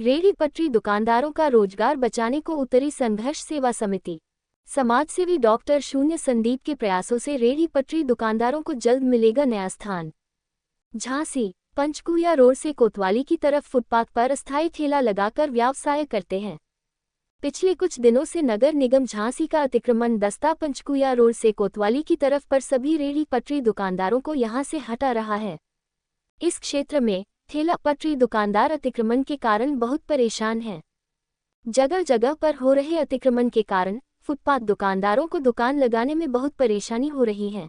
रेहड़ी पटरी दुकानदारों का रोजगार बचाने को उतरी संघर्ष सेवा समिति। समाजसेवी डॉक्टर शून्य संदीप के प्रयासों से रेहड़ी पटरी दुकानदारों को जल्द मिलेगा नया स्थान। झांसी पंचकुया रोड से कोतवाली की तरफ फुटपाथ पर अस्थायी ठेला लगाकर व्यवसाय करते हैं। पिछले कुछ दिनों से नगर निगम झांसी का अतिक्रमण दस्ता पंचकुया रोड से कोतवाली की तरफ पर सभी रेहड़ी पटरी दुकानदारों को यहां से हटा रहा है। इस क्षेत्र में ठेला पटरी दुकानदार अतिक्रमण के कारण बहुत परेशान हैं। जगह जगह पर हो रहे अतिक्रमण के कारण फुटपाथ दुकानदारों को दुकान लगाने में बहुत परेशानी हो रही है।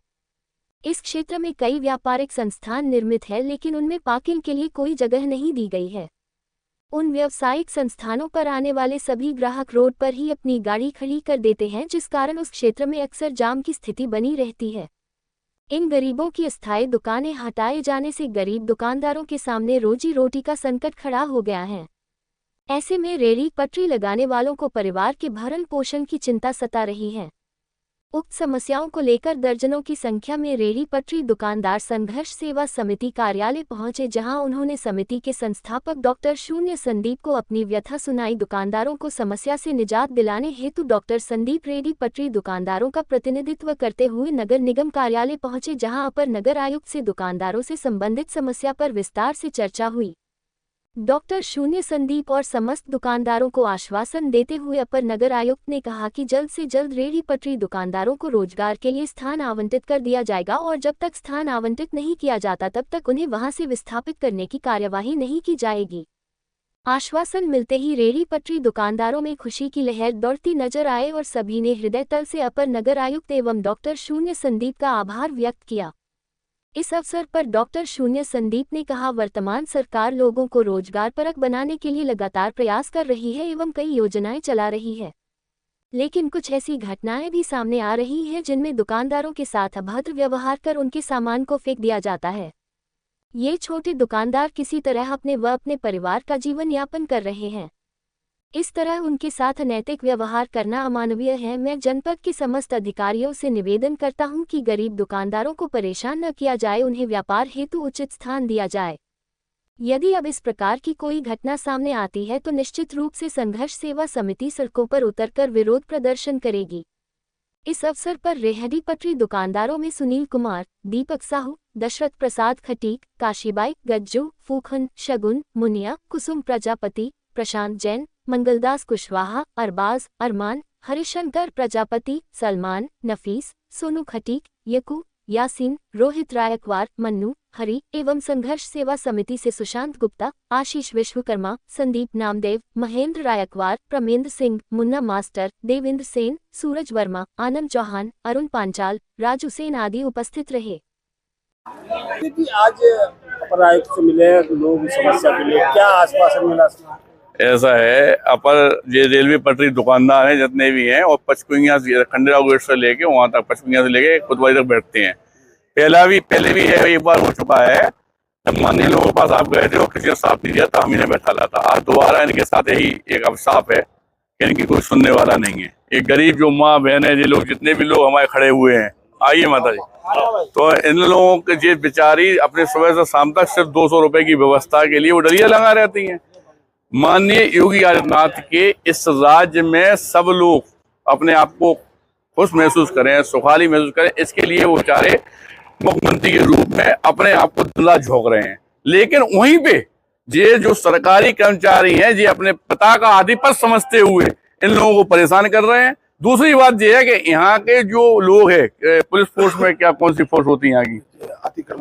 इस क्षेत्र में कई व्यापारिक संस्थान निर्मित है, लेकिन उनमें पार्किंग के लिए कोई जगह नहीं दी गई है। उन व्यावसायिक संस्थानों पर आने वाले सभी ग्राहक रोड पर ही अपनी गाड़ी खड़ी कर देते हैं, जिस कारण उस क्षेत्र में अक्सर जाम की स्थिति बनी रहती है। इन गरीबों की अस्थायी दुकानें हटाए जाने से गरीब दुकानदारों के सामने रोजी रोटी का संकट खड़ा हो गया है। ऐसे में रेहड़ी पटरी लगाने वालों को परिवार के भरण पोषण की चिंता सता रही है। उक्त समस्याओं को लेकर दर्जनों की संख्या में रेहड़ी पटरी दुकानदार संघर्ष सेवा समिति कार्यालय पहुंचे, जहां उन्होंने समिति के संस्थापक डॉक्टर शून्य संदीप को अपनी व्यथा सुनाई। दुकानदारों को समस्या से निजात दिलाने हेतु डॉक्टर संदीप रेहड़ी पटरी दुकानदारों का प्रतिनिधित्व करते हुए नगर निगम कार्यालय पहुंचे, जहां अपर नगर आयुक्त से दुकानदारों से संबंधित समस्या पर विस्तार से चर्चा हुई। डॉक्टर शून्य संदीप और समस्त दुकानदारों को आश्वासन देते हुए अपर नगर आयुक्त ने कहा कि जल्द से जल्द रेहड़ी पटरी दुकानदारों को रोजगार के लिए स्थान आवंटित कर दिया जाएगा और जब तक स्थान आवंटित नहीं किया जाता तब तक उन्हें वहां से विस्थापित करने की कार्यवाही नहीं की जाएगी। आश्वासन मिलते ही रेहड़ी पटरी दुकानदारों में खुशी की लहर दौड़ती नजर आए और सभी ने हृदय तल से अपर नगर आयुक्त एवं डॉक्टर शून्य संदीप का आभार व्यक्त किया। इस अवसर पर डॉक्टर शून्य संदीप ने कहा, वर्तमान सरकार लोगों को रोजगार परक बनाने के लिए लगातार प्रयास कर रही है एवं कई योजनाएं चला रही है, लेकिन कुछ ऐसी घटनाएं भी सामने आ रही हैं जिनमें दुकानदारों के साथ अभद्र व्यवहार कर उनके सामान को फेंक दिया जाता है। ये छोटे दुकानदार किसी तरह अपने व अपने परिवार का जीवन यापन कर रहे हैं। इस तरह उनके साथ अनैतिक व्यवहार करना अमानवीय है। मैं जनपद के समस्त अधिकारियों से निवेदन करता हूं कि गरीब दुकानदारों को परेशान न किया जाए, उन्हें व्यापार हेतु उचित स्थान दिया जाए। यदि अब इस प्रकार की कोई घटना सामने आती है तो निश्चित रूप से संघर्ष सेवा समिति सड़कों पर उतरकर विरोध प्रदर्शन करेगी। इस अवसर पर रेहड़ी पटरी दुकानदारों में सुनील कुमार, दीपक साहू, दशरथ प्रसाद खटीक, काशीबाई, गज्जू, फूखन, शगुन, मुनिया, कुसुम प्रजापति, प्रशांत जैन, मंगलदास कुशवाहा, अरबाज, अरमान, हरिशंकर प्रजापति, सलमान, नफीस, सोनू खटीक, यकू, यासीन, रोहित रायकवार, मन्नू, हरि एवं संघर्ष सेवा समिति से सुशांत गुप्ता, आशीष विश्वकर्मा, संदीप नामदेव, महेंद्र रायकवार, प्रमेंद्र सिंह, मुन्ना मास्टर, देवेंद्र सेन, सूरज वर्मा, आनंद चौहान, अरुण पांचाल, राजू सेन आदि उपस्थित रहे। आज अपर आयुक्त से मिले लोग समस्या के लिए क्या आश्वासन मिला? ऐसा है, अपर ये रेलवे पटरी दुकानदार हैं जितने भी हैं और पचकुइया खंडेराव गेट से लेके वहां तक, पचकुइया से लेके कोतवाली तक बैठते हैं। पहले भी एक बार हो चुका है, जब माननीय लोगों के पास आप गए थे और किसी ने साफ नहीं दिया तो हम इन्हें बैठा लाता। आज दोबारा इनके साथ ही एक अब साफ है कि इनकी कोई सुनने वाला नहीं है। एक गरीब जो माँ बहन है, ये लोग जितने भी लोग हमारे खड़े हुए हैं, आइए माता जी, तो इन लोगों के ये बेचारी अपने सुबह से शाम तक सिर्फ 200 रुपए की व्यवस्था के लिए वो डलिया लगा रहती हैं। माननीय योगी आदित्यनाथ के इस राज्य में सब लोग अपने आप को खुश महसूस करें, सुखाली महसूस करें, इसके लिए वो बेचारे मुख्यमंत्री के रूप में अपने आप को दुला झोंक रहे हैं। लेकिन वहीं पे ये जो सरकारी कर्मचारी हैं, ये अपने पिता का आधिपत्य समझते हुए इन लोगों को परेशान कर रहे हैं। दूसरी बात यह है कि यहाँ के जो लोग हैं, पुलिस फोर्स में क्या कौन सी फोर्स होती है यहाँ की,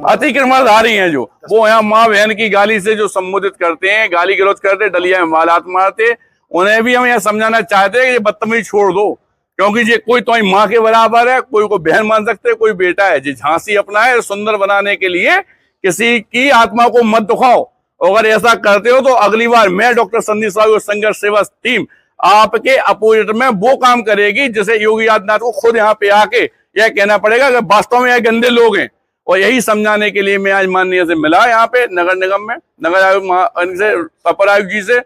अतिक्रमणधारी हैं, जो वो यहाँ माँ बहन की गाली से जो संबोधित करते हैं, गाली गलौज करते, डलिया में मालात मारते, उन्हें भी हम यहाँ समझाना चाहते हैं कि ये बदतमीजी छोड़ दो, क्योंकि ये कोई तो माँ के बराबर है, कोई को बहन मान सकते हैं, कोई बेटा है। जी झांसी अपना है सुंदर बनाने के लिए किसी की आत्मा को मत दुखाओ। अगर ऐसा करते हो तो अगली बार मैं डॉक्टर संदीप साहब और संघर्ष सेवा टीम आपके अपोजिट में वो काम करेगी जिसे योगी आदित्यनाथ को खुद यहाँ पे आके यह कहना पड़ेगा कि वास्तव में यह गंदे लोग हैं। और यही समझाने के लिए मैं आज माननीय से मिला यहाँ पे नगर निगम में, नगर आयुक्त से, अपर आयुक्त जी से,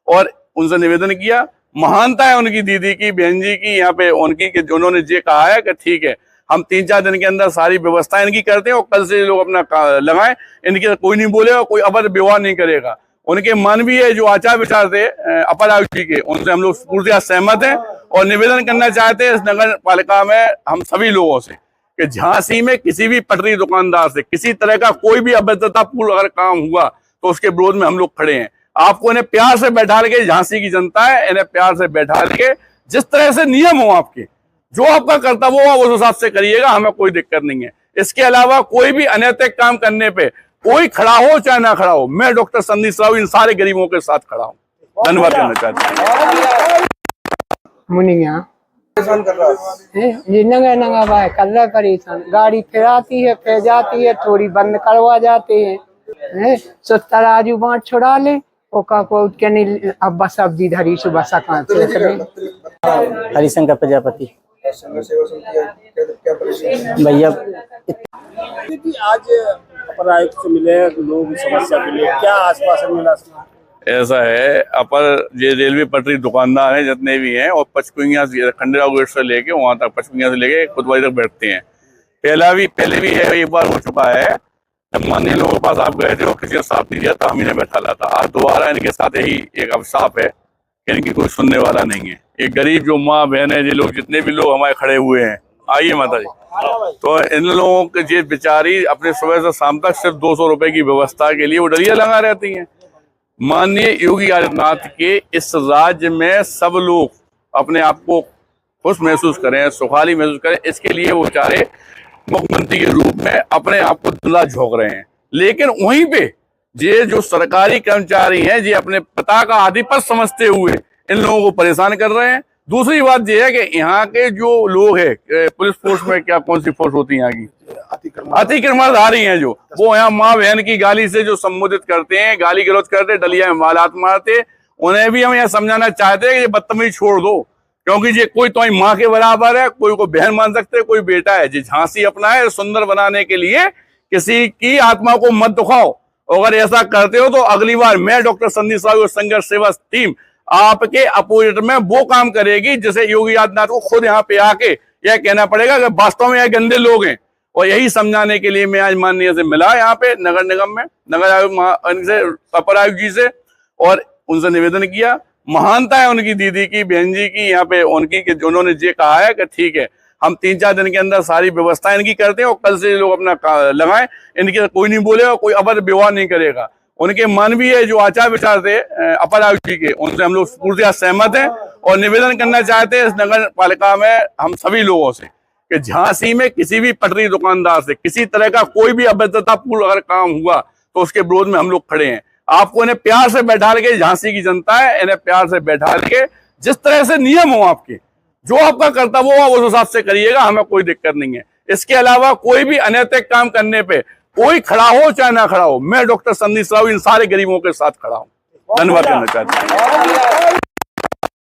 और उनसे निवेदन किया। महानता है उनकी दीदी की, बहन जी की यहाँ पे उनकी, कि उन्होंने ये कहा है कि ठीक है हम 3-4 दिन के अंदर सारी व्यवस्था इनकी करते हैं और कल से लोग अपना लगाएं, इनके कोई नहीं बोलेगा, कोई अभद्र व्यवहार नहीं करेगा। उनके मानवीय जो आचार विचार थे अपर आयुक्त जी के, उनसे हम लोग पूरी सहमत हैं और निवेदन करना चाहते हैं इस नगर पालिका में हम सभी लोगों से कि झांसी में किसी भी पटरी दुकानदार से किसी तरह का कोई भी अभद्रतापूर्ण अगर काम हुआ तो उसके विरोध में हम लोग खड़े हैं। आपको इन्हें प्यार से बैठा के, झांसी की जनता है, इन्हें प्यार से बैठा के जिस तरह से नियम हो आपके, जो आपका कर्तव्य हो उस हिसाब से करिएगा, हमें कोई दिक्कत नहीं है। इसके अलावा कोई भी अनैतिक काम करने पे कोई खड़ा हो चाहे ना खड़ा हो, मैं डॉक्टर संदीप साहू इन सारे गरीबों के साथ खड़ा हूँ। धन्यवाद करना चाहता हूँ। मुनिया ये नंगा नंगा भाई कर रहा परेशान, गाड़ी फिर आती है फिर जाती है, थोड़ी बंद करवा जाते हैं, सो तराजू बांट छुड़ा ले को के नहीं। अब बस सब्जी धरी सुबह कहाँ से करें। हरिशंकर प्रजापति भैया। कि आज अपर आयुक्त से मिले लोग समस्या के लिए, क्या आश्वासन मिला? ऐसा है, अपर ये रेलवे पटरी दुकानदार हैं जितने भी हैं और पचकुइयां खंडेराव गेट से लेके वहां तक, पचकुइयां से लेके कोतवाली तक बैठते हैं। पहले भी है, एक बार हो चुका है, जब माननीय लोगों के पास आप गए थे और किसी ने साफ नहीं दिया तो हम इन्हें बैठा ला था। आज दोबारा इनके साथ यही एक अवसाप है कि इनकी कोई सुनने वाला नहीं है। एक गरीब जो माँ बहन है, ये लोग जितने भी लोग हमारे खड़े हुए हैं, आइए माता जी, तो इन लोगों के ये बेचारी अपने सुबह से शाम तक सिर्फ 200 रुपए की व्यवस्था के लिए वो डलिया लगा रहती हैं। माननीय योगी आदित्यनाथ के इस राज्य में सब लोग अपने आप को खुश महसूस करें, सुखाली महसूस करें, इसके लिए वो बेचारे मुख्यमंत्री के रूप में अपने आप को दुला झोंक रहे हैं। लेकिन वहीं पे ये जो सरकारी कर्मचारी हैं, ये अपने पिता का आधिपत्य समझते हुए इन लोगों को परेशान कर रहे हैं। दूसरी बात यह है कि यहाँ के जो लोग हैं पुलिस फोर्स में, क्या कौन सी फोर्स होती है यहाँ की, अतिक्रमणधारी हैं, जो वो यहाँ माँ बहन की गाली से जो संबोधित करते हैं, गाली गलौज करते, डलिया में मालात मारते, उन्हें भी हम यहाँ समझाना चाहते हैं कि ये बदतमीजी छोड़ दो, क्योंकि ये कोई तो माँ के बराबर है, कोई को बहन मान सकते है, कोई बेटा है। जी झांसी अपना है सुंदर बनाने के लिए किसी की आत्मा को मत दुखाओ। अगर ऐसा करते हो तो अगली बार मैं डॉक्टर संदीप साहू और संघर्ष सेवा टीम आपके अपोजिट में वो काम करेगी जिसे योगी आदित्यनाथ को खुद यहाँ पे आके यह कहना पड़ेगा कि वास्तव में यह गंदे लोग हैं। और यही समझाने के लिए मैं आज माननीय से मिला यहाँ पे नगर निगम में, नगर आयुक्त से, अपर आयुक्त जी से, और उनसे निवेदन किया। महानता है उनकी दीदी की, बहन जी की यहाँ पे उनकी, कि उन्होंने ये कहा है कि ठीक है हम 3-4 दिन के अंदर सारी व्यवस्था इनकी करते हैं और कल से लोग अपना लगाएं, इनके कोई नहीं बोलेगा, कोई अभद्र व्यवहार नहीं करेगा। उनके मानवीय जो आचार विचार थे अपर आयुक्त जी के, उनसे हम लोग पूरी सहमत हैं और निवेदन करना चाहते हैं इस नगर पालिका में हम सभी लोगों से कि झांसी में किसी भी पटरी दुकानदार से किसी तरह का कोई भी अभद्रतापूर्ण अगर काम हुआ तो उसके विरोध में हम लोग खड़े हैं। आपको इन्हें प्यार से बैठा के, झांसी की जनता है, इन्हें प्यार से बैठा के जिस तरह से नियम हो आपके, जो आपका कर्तव्य हो उस हिसाब से करिएगा, हमें कोई दिक्कत नहीं है। इसके अलावा कोई भी अनैतिक काम करने पे कोई खड़ा हो चाहे ना खड़ा हो, मैं डॉक्टर संदीप साहू इन सारे गरीबों के साथ खड़ा हूँ। धन्यवाद करना चाहता हूँ।